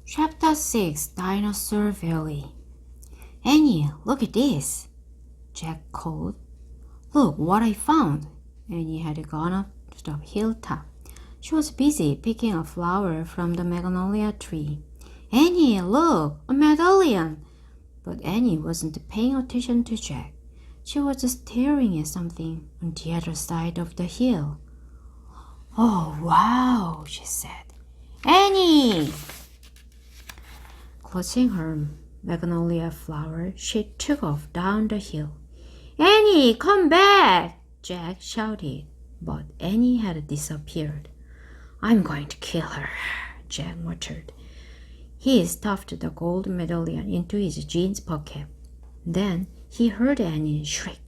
챕터 6 Dinosaur Valley. Annie, look at this, Jack called. Look what I found. Annie had gone up to the hilltop. She was busy picking a flower from the magnolia tree. Annie, look, a medallion! But Annie wasn't paying attention to Jack. She was staring at something on the other side of the hill. Oh, wow, she said. Annie! Clutching her magnolia flower, she took off down the hill. Annie, come back! Jack shouted, but Annie had disappeared. I'm going to kill her, Jack muttered. He stuffed the gold medallion into his jeans pocket. Then he heard Annie shriek.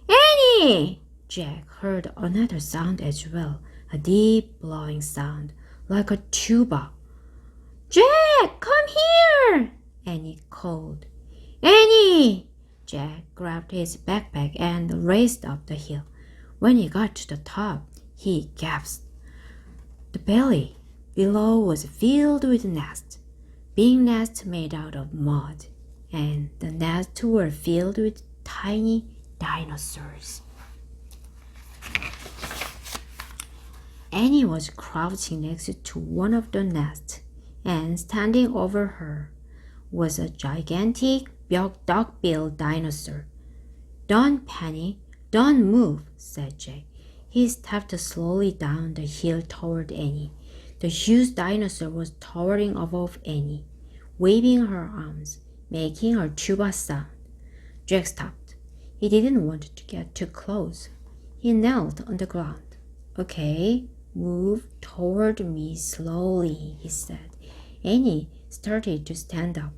Annie! Jack heard another sound as well, a deep blowing sound, like a tuba. Jack, come here! Annie called. Annie! Jack grabbed his backpack and raced up the hill. When he got to the top, he gasped. The valley below was filled with nests, big nests made out of mud, and the nests were filled with tiny dinosaurs. Annie was crouching next to one of the nests, and standing over her was a gigantic duck-billed dinosaur. Don't panic, don't move, said Jack. He stepped slowly down the hill toward Annie. The huge dinosaur was towering above Annie, waving her arms, making a tuba sound. Jack stopped. He didn't want to get too close. He knelt on the ground. Okay, move toward me slowly, he said. Annie started to stand up.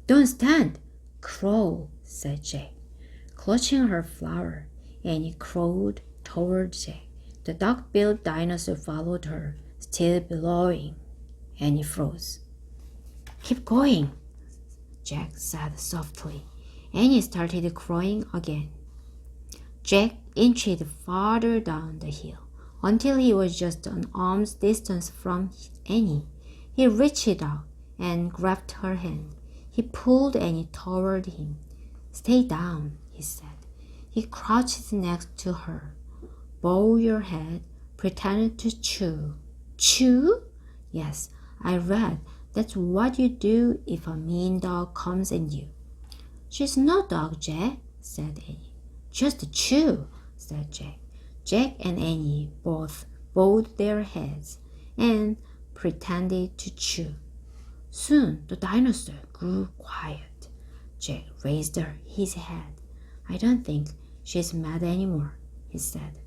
Don't stand, crawl, said Jack. Clutching her flower, Annie crawled toward Jack. The duck-billed dinosaur followed her, still bellowing. Annie froze. Keep going, Jack said softly. Annie started crawling again. Jack inched farther down the hill until he was just an arm's distance from Annie. He reached out and grabbed her hand. He pulled Annie toward him. Stay down, he said. He crouched next to her. Bow your head, pretend to chew. Chew? Yes, I read. That's what you do if a mean dog comes at you. She's no dog, Jack, said Annie. Just chew, said Jack. Jack and Annie both bowed their heads and pretended to chew. Soon the dinosaur grew quiet. Jack raised his head. I don't think she's mad anymore, he said.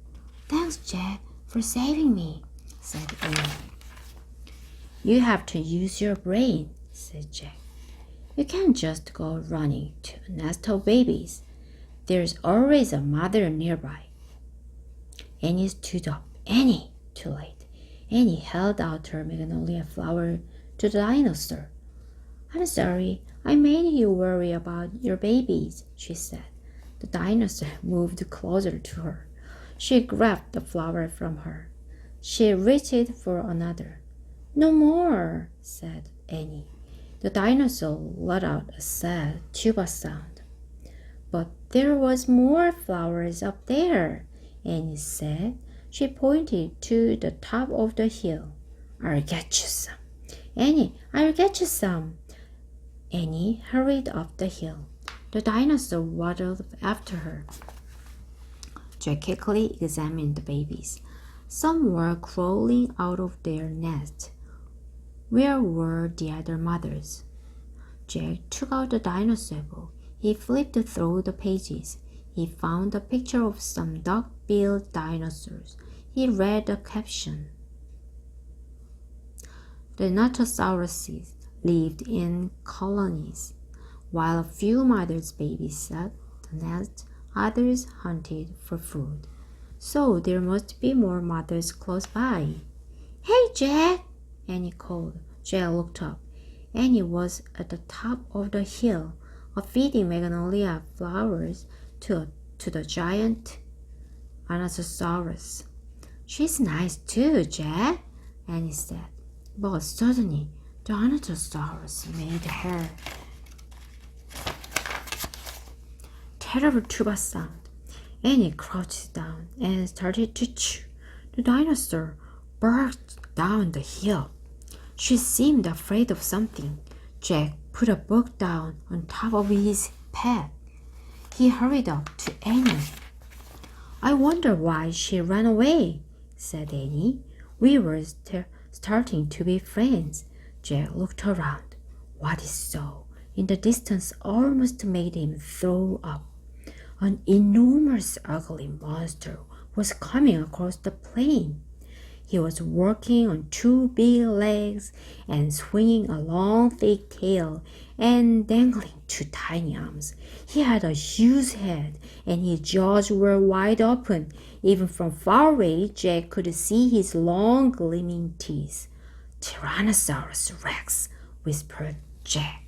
Thanks, Jack, for saving me, said Annie. You have to use your brain, said Jack. You can't just go running to a nest of babies. There's always a mother nearby. Annie stood up. Annie! Too late. Annie held out her magnolia flower to the dinosaur. I'm sorry, I made you worry about your babies, she said. The dinosaur moved closer to her. She grabbed the flower from her. She reached for another. No more, said Annie. The dinosaur let out a sad tuba sound. But there was more flowers up there, Annie said. She pointed to the top of the hill. I'll get you some. Annie, I'll get you some. Annie hurried up the hill. The dinosaur waddled after her. Jack quickly examined the babies. Some were crawling out of their nest. Where were the other mothers? Jack took out the dinosaur book. He flipped through the pages. He found a picture of some duck-billed dinosaurs. He read the caption. The Dinosaurs lived in colonies. While a few mothers' babies sat the nest, others hunted for food. So there must be more mothers close by. Hey, Jack! Annie called. Jack looked up. Annie was at the top of the hill, feeding magnolia flowers to the giant Dinosaurus. She's nice too, Jack, Annie said. But suddenly, Dinosaurs made her terrible tuba sound. Annie crouched down and started to chew. The dinosaur barked down the hill. She seemed afraid of something. Jack put a book down on top of his pet. He hurried up to Annie. I wonder why she ran away, said Annie. We were starting to be friends. Jack looked around. What he saw in the distance almost made him throw up. An enormous ugly monster was coming across the plain. He was walking on two big legs and swinging a long thick tail and dangling two tiny arms. He had a huge head and his jaws were wide open. Even from far away, Jack could see his long gleaming teeth. Tyrannosaurus Rex, whispered Jack.